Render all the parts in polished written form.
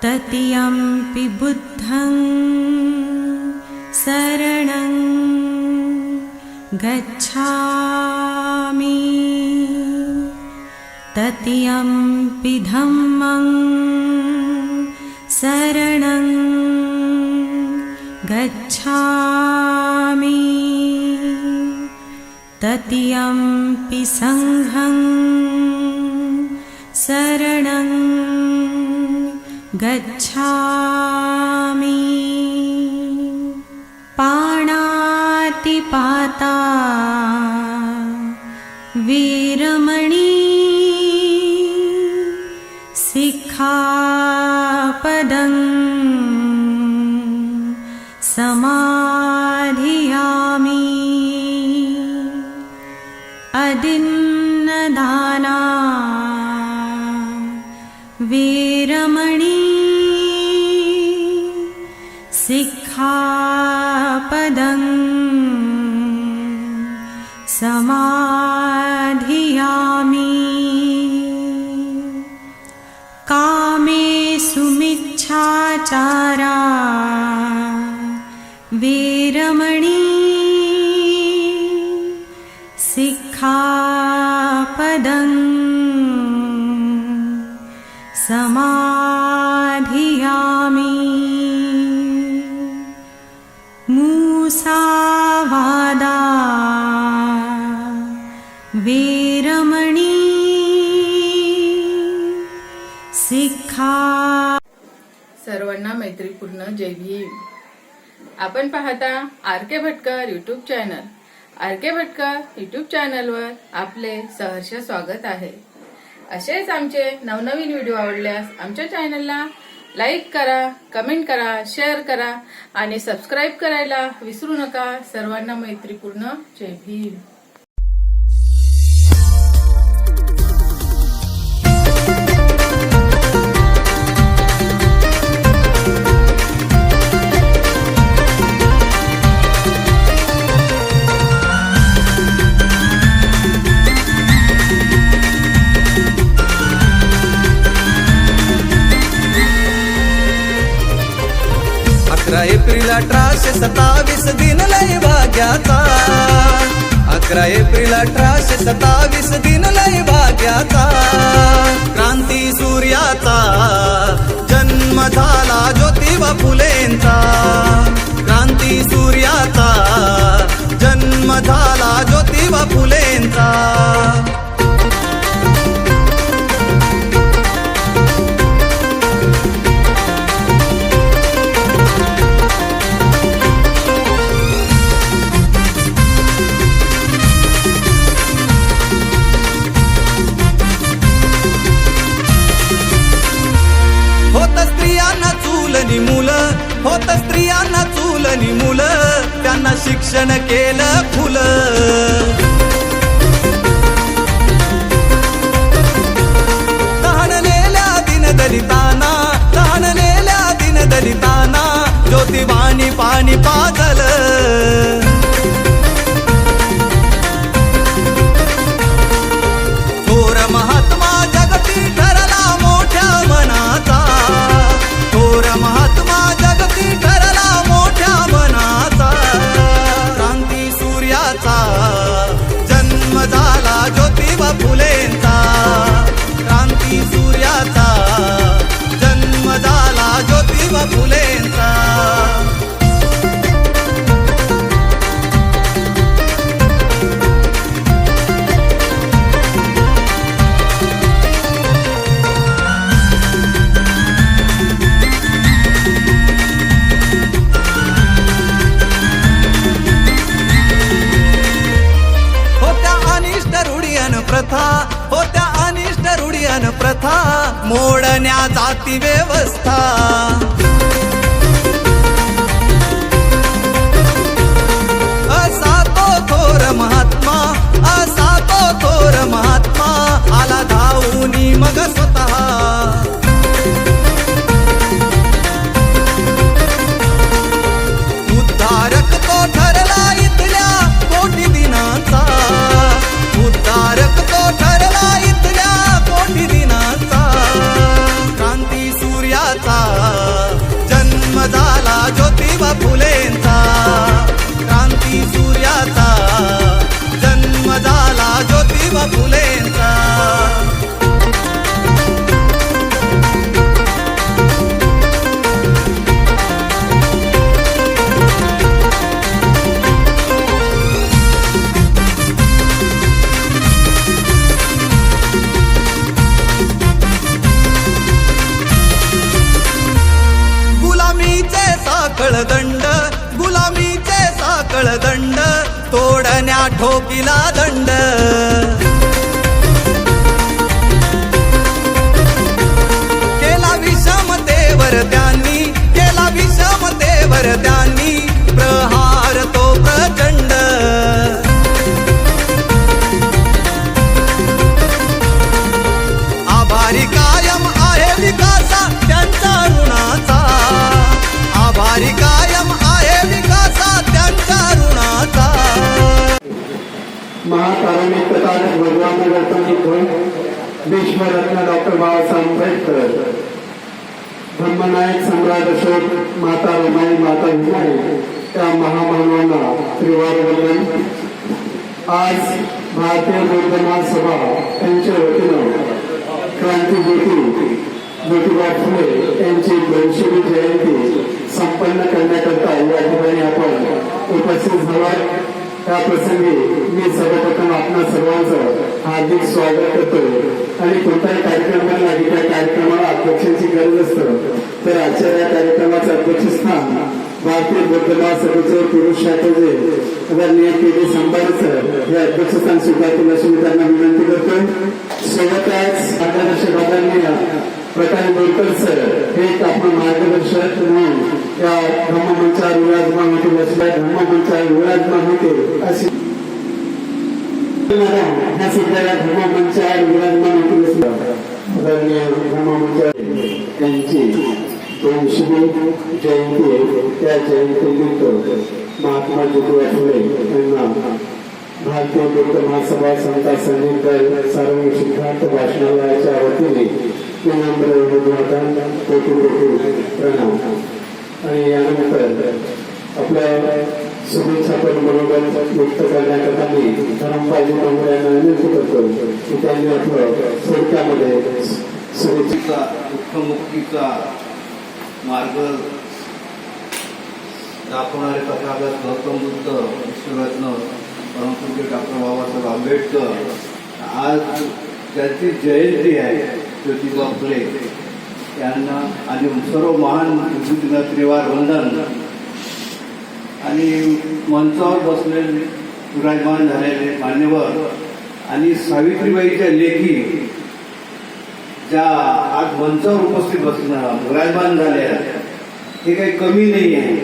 ततियम्पि बुद्धं शरणं गच्छामि ततियम्पि धम्मं शरणं गच्छामि ततियम्पि संघं शरणं गच्छामि पाणातिपाता वीरमणि सिक्खापदं समाधियामि अदिन्नदाना वीरमणि सिक्खापदं समाधियामि कामेषु मिच्छाचारा वीरमणि सिक्खापदं समाधियामि मुसावादा वीरमणि सिक्खा। सर्वांना मैत्रीपूर्ण जय भीम। आपण पाहता R K. Bhatkar YouTube channel. R K. Bhatkar YouTube चॅनलवर आपले सहर्ष स्वागत आहे। असेच आमचे नवनवीन व्हिडिओ आवडल्यास आमच्या चॅनलला लाईक करा, कमेंट करा, शेअर करा आणि सबस्क्राईब करायला विसरू नका। सर्वांना मैत्रीपूर्ण जय भीम। एप्रिल 1827 दिन लय भाग्याचा। 11 एप्रिल 1827 दिन लय भाग्याचा। क्रांती सूर्याचा जन्म झाला ज्योतिबा फुलेंचा। क्रांती सूर्याचा जन्म झाला ज्योतिबा फुलेंचा। होत स्त्रियांना चूलनी मुलं, त्यांना शिक्षण केलं खुलं। तहानलेल्या दीनदलितांना, तहानलेल्या दीनदलितांना ज्योतिबानी पाणी पाजलं। थोर महात्मा जगती ठरला मोठ्या मनाचा। थोर महात्मा जगती ठरला मोठ्या मनाचा। क्रांती सूर्याचा जन्म झाला ज्योतिबा फुलेंचा। क्रांती सूर्याचा जन्म झाला ज्योतिबा फुलेंचा। होत्या अनिष्ट रूढियन प्रथा मोडण्या जाती व्यवस्था। असा तो थोर महात्मा, असा तो थोर महात्मा आला धावूनी मग स्वतः। उद्धारक तो ठरला इथल्या कोटी दिनांचा। उद्धारक तो ठरला इथल्या कोटी दिनांचा। क्रांती सूर्याचा फुलेंचा. गुलामीचे साखळ दंड, गुलामीचे साखळ दंड, तोडण्या ठोकीला दंड. केला विषमतेवर त्यांनी, केला विषमतेवर त्यांनी प्रहार तो प्रचंड. आभारी कायम आहे विकासा त्यांचा ऋणाचा, आभारी कायम आहे विकासा त्यांच्या ऋणाचा. महाकारुणिक तथागत भगवान गौतमिक विश्वरत्न डॉक्टर बाबासाहेब आंबेडकर, ब्रह्मनायक सम्राट अशोक, माता रमाई, माता भीमाई या महामानवांना त्रिवार वंदन. आज भारतीय बौद्ध महासभा यांच्या वतीनं क्रांतीज्योती ज्योतिबा फुले यांची 200वी जयंती संपन्न करण्याकरता या ठिकाणी आपण उपस्थित झालो. त्या प्रसंगी मी सर्वप्रथम आपणा सर्वांचं हार्दिक स्वागत करतोय. आणि कोणताही कार्यक्रम झाला की त्या कार्यक्रमाला अध्यक्षांची गरज असतं, तर आजच्या या कार्यक्रमाचं अध्यक्षस्थान भारतीय बौद्ध महासभेचे पुरुष शाखेचे आदरणीय के.डी. संभाजी सर हे अध्यक्षस्थान स्वीकारतील अशी मी त्यांना विनंती करतोय. सोबतच मार्गदर्शक आदरणीय प्रकाश बोरकर सर हे आपण मार्गदर्शक म्हणून या धम्ममंचावर विराजमान होतील, अशी धम्ममंचावर विराजमान होते अशी ह्या सुद्धा या धम्ममंचावर विराजमान होतील अशी आदरणीय धम्ममंचावर त्यांची 200वी जयंती आहे. त्या जयंतीनिमित्त महात्मा ज्योतिबा फुले यांना भारतीय बौद्ध महासभा संता संघ सार्वजनिक सिद्धांत भाषणालयाच्या वतीने विनम्र अभिवादन, कोटी कोटी प्रणाम. आणि यानंतर आपल्या शुभेच्छापत्र मनोगत व्यक्त करण्याकरता मी धर्मपालजी डोंगरे यांना विनंती करतो की त्यांनी आपलं थोडक्यामध्ये शुभेच्छा दुःखमुक्तीचा मार्ग दाखवणारे तथागत गौतम बुद्ध, विश्वरत्न परमपूज्य डॉक्टर बाबासाहेब आंबेडकर, आज त्यांची जयंती आहे. ज्योतिबा फुले यांना आणि सर्व महान विभूतींना त्रिवार वंदन. आणि मंचावर बसलेले विराजमान झालेले मान्यवर आणि सावित्रीबाईच्या लेखी ज्या आज मंचावर उपस्थित विराजमान झाल्या हे काही कमी नाही आहे.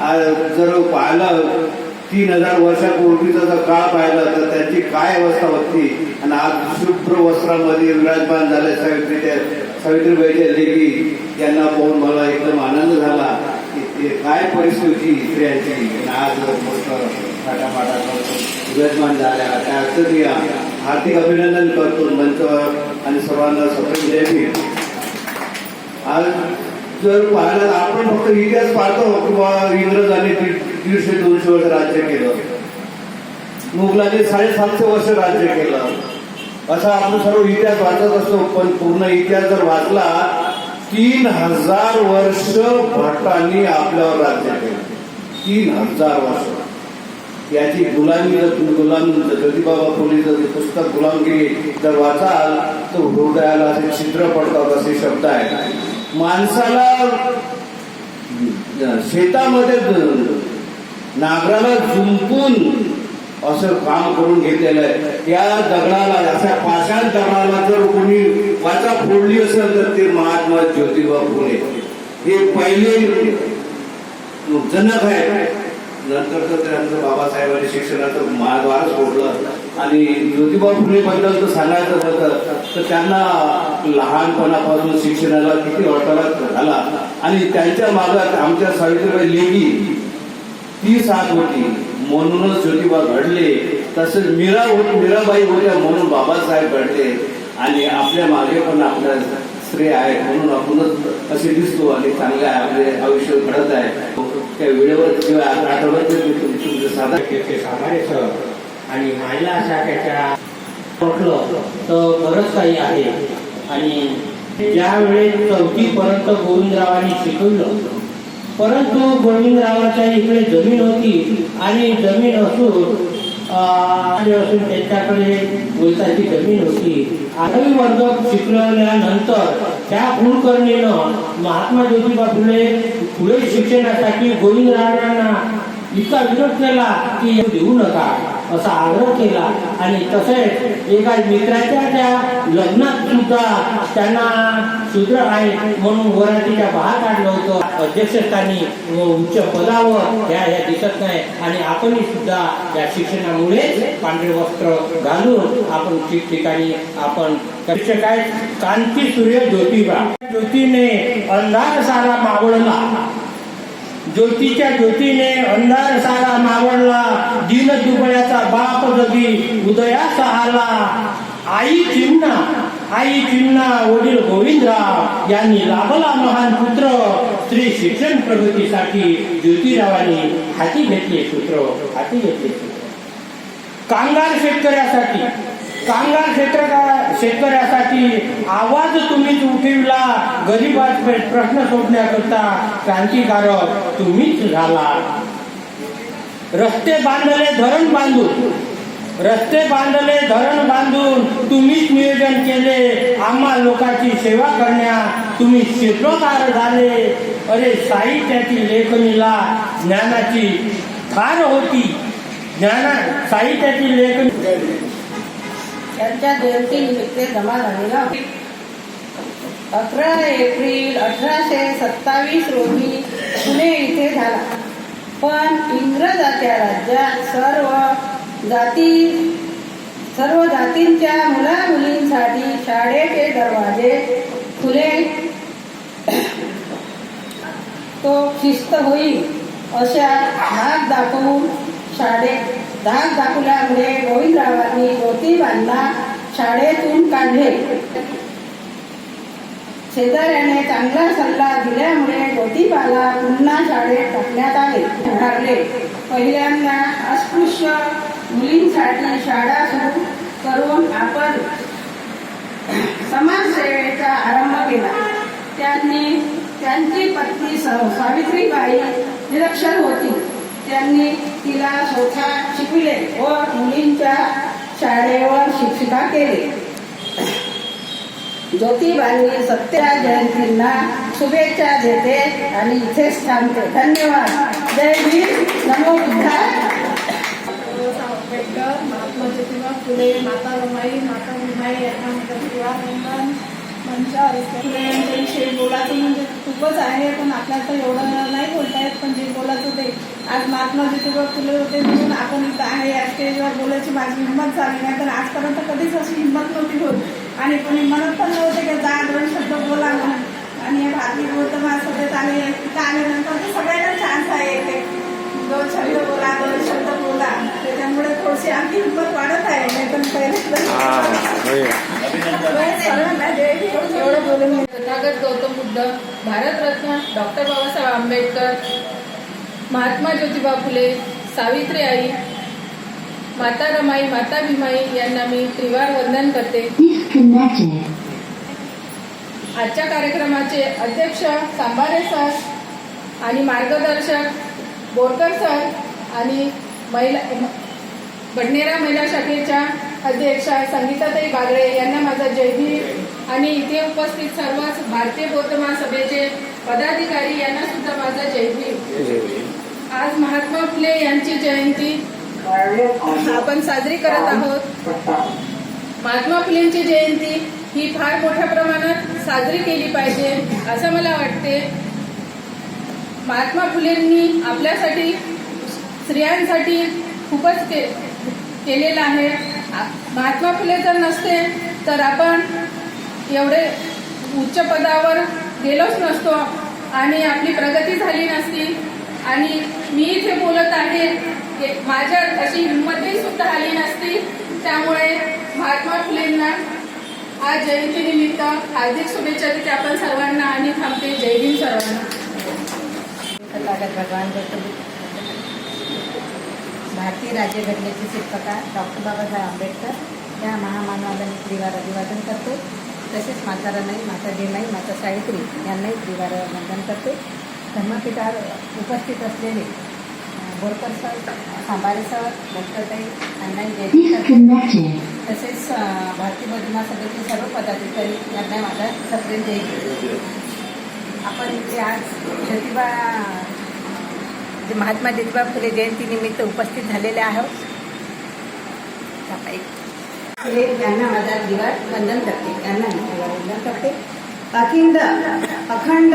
आज जर पाहिलं 3000 वर्षापूर्वीचा जर काळ पाहिला तर त्यांची काय अवस्था होती आणि आज शुभ्र वस्त्रामध्ये विराजमान झाले सावित्रीबाईच्या लेखी यांना पाहून मला एकदम आनंद झाला की काय परिस्थिती स्त्रियांची. आज मस्त थाटामाटा विराजमान झाल्या त्यासाठी हार्दिक अभिनंदन करतो मंचावर आणि सर्वांना सफल जयंती. आज जर पाहिलं आपण फक्त इतिहास पाहतो किंवा इंग्रजांनी 150-200 वर्ष राज्य केलं, मुघलांनी 750 वर्ष राज्य केलं, असा आपण सर्व इतिहास वाचत असतो. पण पूर्ण इतिहास जर वाचला 3000 वर्ष भटांनी आपल्यावर राज्य केलं. 3000 वर्ष याची गुलामी ज्योतिबा फुलेचं पुस्तक गुलामगिरी जर वाचाल तर हृदयाला असे छिद्र पडतात असे शब्द आहेत. माणसाला शेतामध्ये नांगराला जुंपून असं काम करून घेतलेलं आहे. त्या दगडाला अशा पाषाण दगडाला जर कोणी वाचा फोडली असेल तर ते महात्मा ज्योतिबा फुले हे पहिले जनक आहे. नंतर तर त्यानंतर बाबासाहेबांनी शिक्षणाचं महाद्वारच फोडलं. आणि ज्योतिबा फुले बद्दल तर सांगायचं होतं तर त्यांना लहानपणापासून शिक्षणाला किती अडथळा झाला आणि त्यांच्या मागात आमच्या सावित्रीबाई लेखी ती साथ होती म्हणूनच ज्योतिबा घडले. तसंच मीराबाई होत्या म्हणून बाबासाहेब घडले. आणि आपल्या मागे पण आपल्या स्त्री आहेत म्हणून आपणच असे दिसतो आणि चांगले आपले आयुष्य घडत आहे. त्या वेळेवर किंवा आठवड्यात तुमचे साधा सामारे सर आणि महिला शाखेच्या म्हटलं तर बरंच काही आहे. आणि ज्यावेळेस 4थी पर्यंत गोविंदरावांनी शिकवलं, परंतु गोविंदरावाच्या इकडे जमीन होती आणि जमीन असून त्यांच्याकडे बोलताची जमीन होती. 8वी वर्ग शिकल्यानंतर त्या कुलकर्णीनं महात्मा ज्योतिबा फुले पुढे शिक्षणासाठी गोविंदरावांना इतका विरोध केला की देऊ नका असा आग्रह केला. आणि तसेच एका मित्राच्या त्या लग्नात सुद्धा त्यांना शूद्र आहे म्हणून वरातीच्या बाहेर काढलं होतं. अध्यक्षस्थानी व उच्च पदावर ह्या दिसत नाही. आणि आपणही सुद्धा या शिक्षणामुळे पांढरे वस्त्र घालून आपण ठिकठिकाणी आपण काय कांती सूर्य ज्योतिबा ज्योतीने अंधार सारा मावळला, ज्योतीच्या ज्योतीने अंधार सारा मावळला, दीन दुबळ्याचा बाप जगी उदयास आला. आई चिमणा वडील गोविंदराव यांनी लाभला महान पुत्र. स्त्री शिक्षण प्रगतीसाठी ज्योतिरावांनी हाती घेतले सूत्र. कामगार शेतकऱ्यासाठी आवाज तुम्हीच उठविला. गरीबाचे प्रश्न सोडण्याकरता क्रांतिकारक तुम्हीच झाला. रस्ते बांधले धरण बांधून तुम्हीच नियोजन केले. आम्हा लोकांची सेवा करण्या तुम्ही क्षेत्रकार झाले. अरे साहित्याची लेखणीला ज्ञानाची थार होती. साहित्याची लेखनी त्यांच्या जयंतीनिमित्त जमा झालेला 11 एप्रिल 1827 रोजी पुणे इथे झाला. पण इंग्रजाच्या राज्यात सर्व जातींच्या मुला मुलींसाठी शाळेचे दरवाजे खुले तो शिस्त होईल अशा धाक दाखवल्यामुळे गोविंदरावांनी ज्योतिबांना शाळेतून काढले. शेजाऱ्याने चांगला सल्ला दिल्यामुळे ज्योतिबाला पुन्हा शाळेत टाकण्यात आले. पहिल्यांदा अस्पृश्य मुलींसाठी शाळा सुरू करून आपण समाजसेवेचा आरंभ केला. त्यांची पत्नी सावित्रीबाई निरक्षर होती. त्यांनी तिला स्वतः शिकविले व मुलींच्या शाळेवर शिक्षिका केले. ज्योतिबांनी सत्या जयंतींना शुभेच्छा देते आणि इथेच थांबते. धन्यवाद. जय भीम. नमो बुद्धाय. आंबेडकर, महात्मा ज्योतिबा फुले, माता रमाई, माता भीमाई यांना मंचावर फुले यांच्याविषयी बोलायचं म्हणजे खूपच आहे. पण आपल्याला तर एवढं नाही बोलता येत. पण जे बोलायचं ते आज महात्मा ज्योतिबा फुले होते म्हणून आपण इथं आहे या स्टेजवर बोलायची माझी हिंमत झाली नाही. तर आजपर्यंत कधीच अशी हिंमत नव्हती होत. आणि कोणी म्हणत पण नव्हते की जा 2 शब्द बोला म्हणून. आणि हे भारतीय वर्तमान सभेत आले तिथं आल्यानंतर तर सगळ्यांना चान्स आहे की 2 शब्द बोला, 2 शब्द बोला. त्याच्यामुळे थोडीशी आमची हिंमत वाढत आहे. नाही तर एवढं बोलून तथागत गौतम बुद्ध, भारतरत्न डॉक्टर बाबासाहेब आंबेडकर, महात्मा ज्योतिबा फुले, सावित्री आई, माता रमाई, माता भीमाई यांना मी त्रिवार वंदन करते. आजच्या कार्यक्रमाचे अध्यक्ष सांबारे सर आणि मार्गदर्शक बोरकर सर आणि बडनेरा महिला शाखेच्या अध्यक्षा संगीताताई बागडे यांना माझा जय भीम. आणि इथे उपस्थित सर्व भारतीय बौद्ध महासभेचे पदाधिकारी यांना सुद्धा माझा जय भीम. आज महात्मा फुले यांची जयंती आपण साजरी करत आहोत. महात्मा फुलेंची जयंती ही फार मोठ्या प्रमाणात साजरी केली पाहिजे असं मला वाटते. महात्मा फुलेंनी आपल्यासाठी स्त्रियांसाठी खूपच केलेलं आहे. महात्मा फुले जर नसते तर आपण एवढे उच्च पदावर गेलोच नसतो आणि आपली प्रगती झाली नसती. आणि मी इथे बोलत आहे माझ्यात अशी हिंमतही सुद्धा आली नसती. त्यामुळे महात्मा फुलेंना आज जयंतीनिमित्त हार्दिक शुभेच्छा देते आपण सर्वांना आणि थांबते. जय भीम सर्वांना. भगवान भारतीय राज्यघटनेचे शिल्पकार डॉक्टर बाबासाहेब आंबेडकर या महामानवाला मी त्रिवार अभिवादन करते. तसेच माता रमाई, माता भीमाई, माता सावित्री यांनाही त्रिवार वंदन करते. धर्मपीठावर उपस्थित असलेले बोरकर सर, सांबारे सर, डॉक्टरताई यांनाही जय करते. तसेच भारतीय बौद्ध सभेचे सर्व पदाधिकारी यांना माझा सप्रेम जय. आपण इथे आज ज्योतिबा महात्मा ज्योतिबा फुले जयंतीनिमित्त उपस्थित झालेले आहोत. यांना माझा त्रिवार वंदन करते. यांना मी त्रिवार वंदन करते. अखंड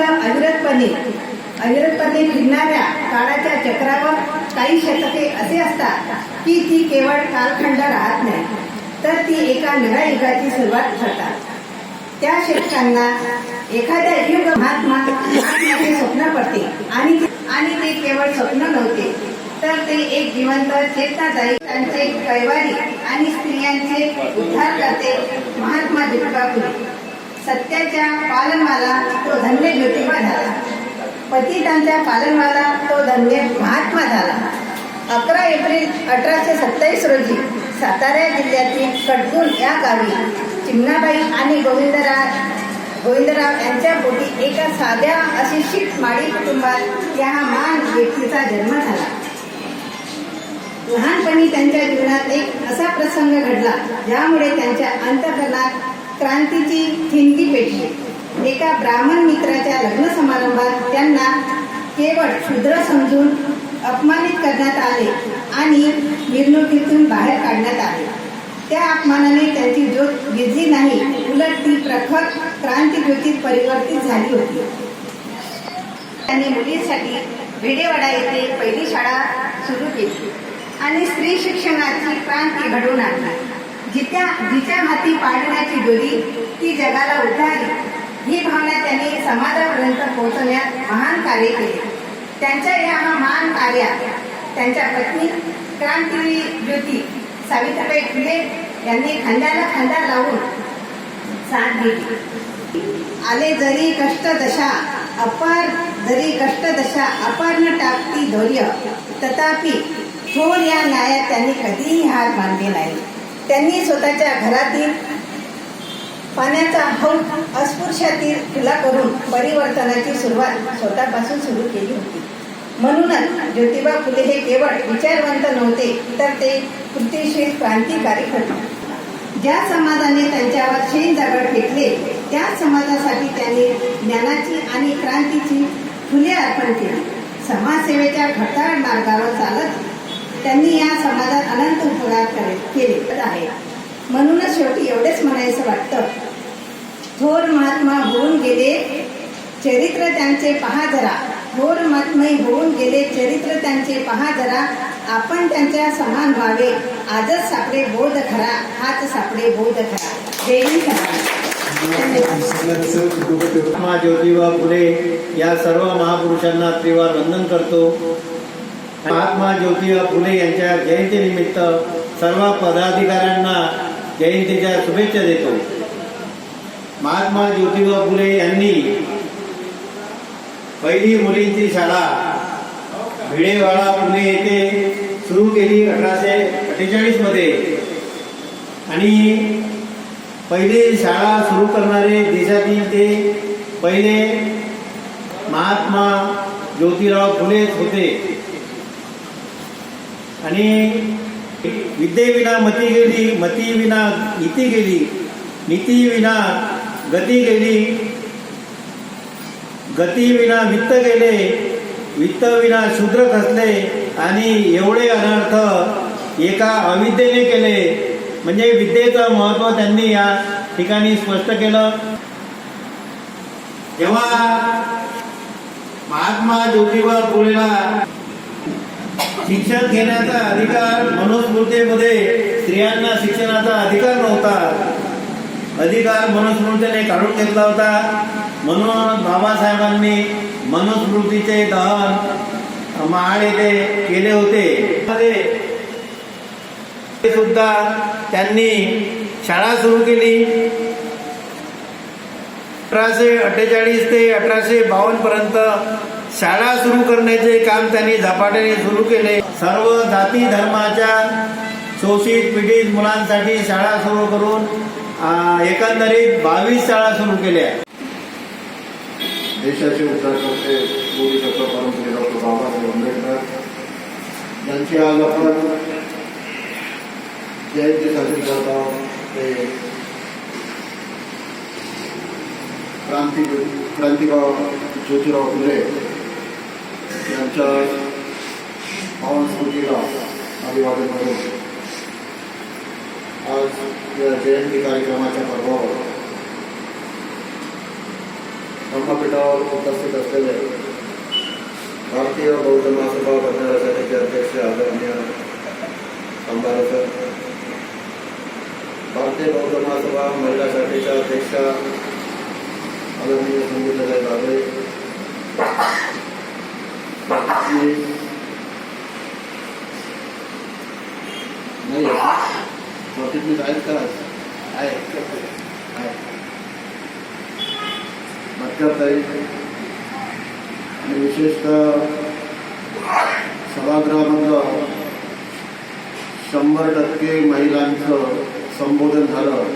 अविरतपणे फिरणाऱ्या काळाच्या चक्रावर काही शतके असे असतात की ती केवळ कालखंड राहत नाही, तर ती एका नव्या युगाची सुरुवात करतात. त्या शतकांना एखाद्या युग महात्म्याचे स्वप्न पडते आणि ते केवळ स्वप्न नव्हते, तर ते एक जिवंत चेतनादायी त्यांचे कैवारी आणि स्त्रियांचे उद्धार करते. महात्मा ज्योतिबा फुले सत्याच्या पालनवाला तो धन्य ज्योतिबा झाला. पतितांच्या पालनवाला तो धन्य महात्मा झाला. 11 एप्रिल 1827 रोजी सातारा जिल्ह्यातील कडगुण या गावी चिमणाबाई आणि गोविंदराव यांच्या पोटी एका साध्या अशिक्षित माळी कुटुंबात या महान व्यक्तीचा जन्म झाला. लहानपणी त्यांच्या जीवनात एक असा प्रसंग घडला ज्यामुळे त्यांच्या अंतःकरणात क्रांतीची ठिणगी पेटली. एका ब्राह्मण मित्राच्या लग्न समारंभात त्यांना केवळ शूद्र समजून अपमानित करण्यात आले आणि मिरवणुकीतून बाहेर काढण्यात आले. त्या अपमानाने त्यांची ज्योत विझली नाही, उलट ती प्रखर क्रांतिज्योतीत परिवर्तित झाली होती. त्यांनी मुलींसाठी भिडेवाडा येथे पहिली शाळा सुरू केली आणि स्त्री शिक्षणाची क्रांती घडवून आणली. जिच्या हाती पाडण्याची दोरी ती जगाला उद्धारली. ही भावना त्यांनी समाजापर्यंत पोहोचवण्यात महान कार्य केले. त्यांच्या या महान कार्यात त्यांच्या पत्नी क्रांतिज्योती सावित्रीबाई फुले यांनी खांद्याला खांदा लावून साथ दिली. आले जरी कष्ट दशा अपार न टाकती धैर्य, तथापि थोर या न्यायात त्यांनी कधीही हार मानले नाही. त्यांनी स्वतःच्या घरातील पाण्याचा हौद अस्पृश्यातील खुला करून परिवर्तनाची सुरुवात स्वतःपासून सुरू केली होती. म्हणूनच ज्योतिबा फुले हे केवळ विचारवंत नव्हते, तर ते कृतिशील क्रांतिकारी होते. ज्या समाजाने त्यांच्यावर शेण दगड फेकले त्या समाजासाठी त्यांनी ज्ञानाची आणि क्रांतीची फुले अर्पण केली. समाजसेवेच्या घटाळ मार्गावर चालत त्यांनी या समाजात अनंत उपकार केले आहे. म्हणूनच शेवटी एवढेच म्हणायचं वाटतं, थोर महात्मा होऊन गेले चरित्र त्यांचे पहा जरा. थोर महात्मे होऊन गेले चरित्र त्यांचे पहा जरा. आपण त्यांच्या समान व्हावे. आजच सापडे बोध खरा, हाच सापडे बोध खरा. जय हिंद. महात्मा ज्योतिबा फुले या सर्व महापुरुषांना त्रिवार वंदन करतो. महात्मा ज्योतिबा फुले यांच्या जयंतीनिमित्त सर्व पदाधिकाऱ्यांना जयंतीच्या शुभेच्छा देतो. महात्मा ज्योतिबा फुले यांनी पहिली मुलींची शाळा भिडेवाडा पुणे येथे सुरू केली 1848 मध्ये आणि पहिली शाळा सुरू करणारे देशातील ते पहिले महात्मा ज्योतिराव फुलेच होते. आणि विद्येविना मती गेली, मतीविना नीती गेली, नीतीविना गती गेली, गतीविना वित्त गेले, वित्तविना शूद्र खचले आणि एवढे अनर्थ एका अविद्येने केले. म्हणजे विद्येचं महत्त्व त्यांनी या ठिकाणी स्पष्ट केलं. जेव्हा महात्मा ज्योतिबा फुलेला शिक्षण घेण्याचा अधिकार, मनुस्मृतीमध्ये स्त्रियांना शिक्षणाचा अधिकार नव्हता, अधिकार मनुस्मृतीने काढून घेतला होता. म्हणून बाबासाहेबांनी मनुस्मृतीचे दहन महाड येथे केले होते. सुद्धा त्यांनी शाळा सुरू केली. 1848 ते 1852 पर्यंत शाळा सुरू करण्याचे काम त्यांनी झपाट्याने सुरू केले. सर्व जाती धर्माच्या शोषित पीडित मुलांसाठी शाळा सुरू करून एकंदरीत 22 शाळा सुरू केल्या. देशाचे उद्धारकर्ते बोधिसत्व परमपूज्य डॉक्टर बाबासाहेब आंबेडकर यांची आज आपण जयंती साजरी करत आहोत. ते क्रांतिभाव ज्योतिराव फुले यांच्या पावन स्मृतीला अभिवादन करून आज या जयंती कार्यक्रमाच्या पर्वावर धम्मपीठावर उपस्थित असलेले भारतीय बौद्ध महासभा भंडारा समितीचे अध्यक्ष आदरणीय अंबारे सर, भारतीय बौद्ध महासभा महिला शाखेच्या अध्यक्षा आदरणीय संगीताताई बागळे, नाही प्रॉफिटनीच आहेत का आहे ताई आणि विशेषतः सभागृहामधलं 100% महिलांचं संबोधन झालं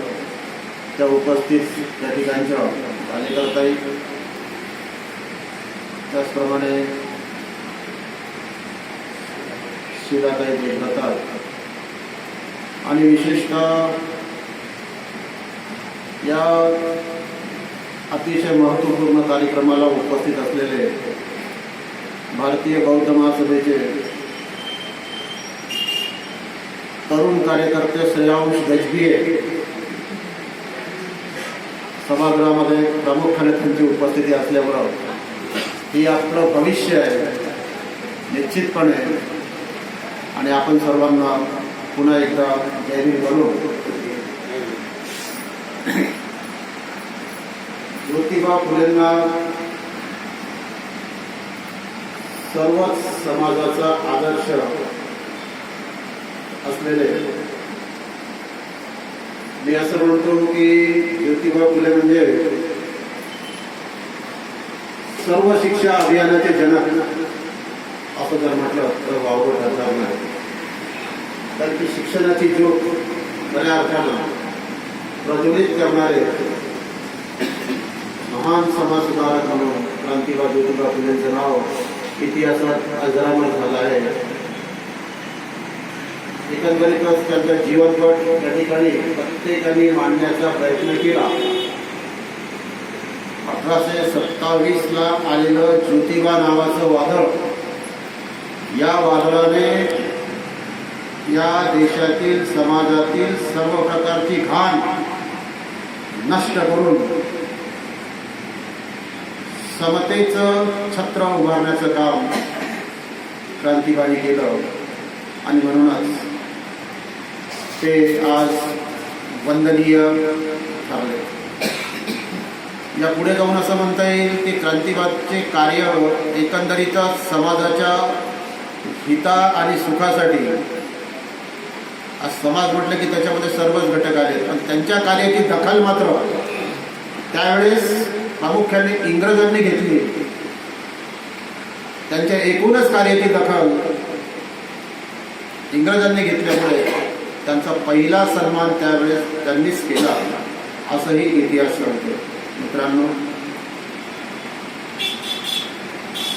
त्या उपस्थित त्या ठिकाणच्या कार्यकर्ताई, त्याचप्रमाणे शिलाताई देशभतात आणि विशेषतः या अतिशय महत्त्वपूर्ण कार्यक्रमाला उपस्थित असलेले भारतीय बौद्ध महासभेचे तरुण कार्यकर्ते श्रेयांश गजभिये सभागृहामध्ये प्रामुख्याने त्यांची उपस्थिती असल्यामुळं ही आपलं भविष्य आहे निश्चितपणे. आणि आपण सर्वांना पुन्हा एकदा जय भीम बोलू. ज्योतिबा फुलेंना सर्वच समाजाचा आदर्श असलेले मी असं म्हणतो की ज्योतिबा फुले म्हणजे सर्व शिक्षा अभियानाचे जनक असं जर म्हटलं तर वावगं ठरणार नाही. कारण की शिक्षणाची ज्योत बऱ्या अर्थानं प्रज्वलित करणारे महान समाजसुधारक म्हणून क्रांतिवादी ज्योतिबा फुलेंचं नाव इतिहासात अजरामर झालं आहे. एकंदरीतच त्यांचा जीवनपट त्या ठिकाणी प्रत्येकाने मांडण्याचा प्रयत्न केला. 1827ला आलेलं ज्योतिबा नावाचं वादळ, या वादळाने या देशातील समाजातील सर्व प्रकारची घाण नष्ट करून समतेचं छत्र उभारण्याचं काम क्रांतिकारी केलं. आणि म्हणूनच ते आज वंदनीय ठरले. यापुढे जाऊन असं म्हणता येईल की क्रांतिवादचे कार्य एकंदरीतच समाजाच्या हिता आणि सुखासाठी, आज समाज म्हटलं की त्याच्यामध्ये सर्वच घटक आले, पण त्यांच्या कार्याची दखल मात्र त्यावेळेस प्रामुख्याने इंग्रजांनी घेतली. त्यांच्या एकूणच कार्याची दखल इंग्रजांनी घेतल्यामुळे त्यांचा पहिला सन्मान त्यावेळेस त्यांनीच केला असंही इतिहास सांगतो. मित्रांनो,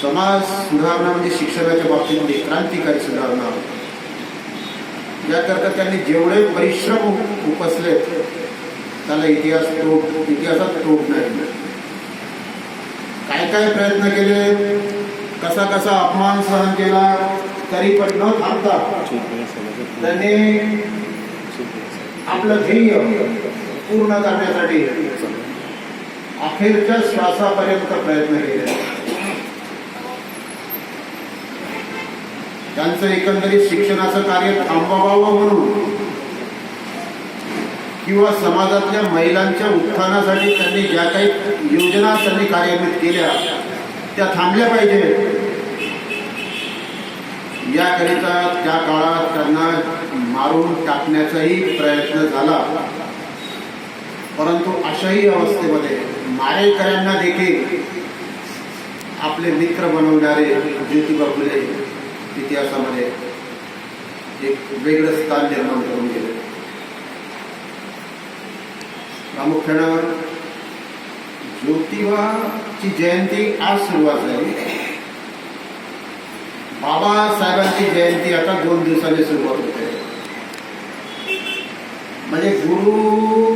समाज सुधारणा म्हणजे शिक्षणाच्या बाबतीमध्ये क्रांतिकारी सुधारणा. याकरता त्यांनी जेवढे परिश्रम उपसले त्याला इतिहासात तोड नाही. काय काय प्रयत्न केले, कसा कसा अपमान सहन केला, तरी पण न थांबता त्यांनी आपलं ध्येय पूर्ण करण्यासाठी अखेरच्या श्वासापर्यंत प्रयत्न केले. त्यांचं एकंदरीत शिक्षणाचं कार्य थांबवावं म्हणून किंवा समाजातल्या महिलांच्या उत्थानासाठी त्यांनी ज्या काही योजना त्यांनी कार्यान्वित केल्या त्या थांबल्या पाहिजे. याकरिता त्या काळात त्यांना मारून टाकण्याचाही प्रयत्न झाला. परंतु अशाही अवस्थेमध्ये मारेकऱ्यांना देखील आपले मित्र बनवणारे ज्योतिबा फुले इतिहासामध्ये एक वेगळं स्थान निर्माण करून गेलं. प्रामुख्यानं ज्योतिबाची जयंती आज सुरुवात झाली. बाबासाहेबांची जयंती आता 2 दिवसांनी सुरुवात होते. म्हणजे गुरु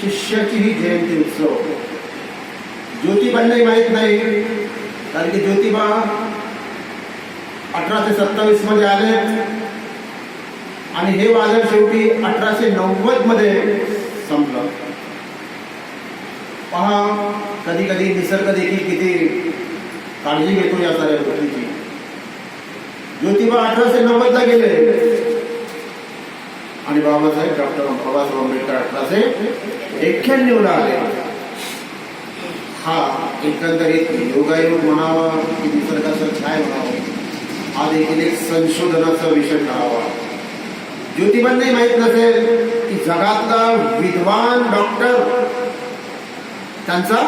शिष्याची ही जयंती उत्सव. ज्योतिबांनाही माहीत नाही, कारण की ज्योतिबा 1827 मध्ये आले आणि हे वादळ शेवटी 1890 मध्ये संपलं. पहा, कधी कधी निसर्ग देखील किती काळजी घेतो या साऱ्या गोष्टीची. ज्योतिबा 1890 ला गेले आणि बाबासाहेब डॉक्टर बाबासाहेब आंबेडकर 1891 ला आले. हा एकंदरीत योगायोग म्हणावा की निसर्गाचं काय म्हणावं, हा देखील एक संशोधनाचा विषय ठरावा. ज्योतिबांनाही माहीत नसेल की जगातला विद्वान डॉक्टर त्यांचा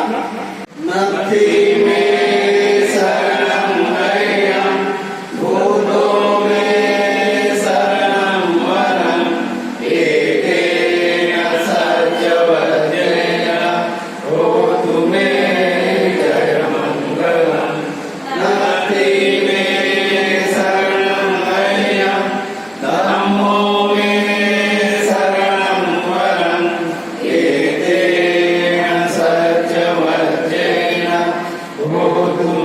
हो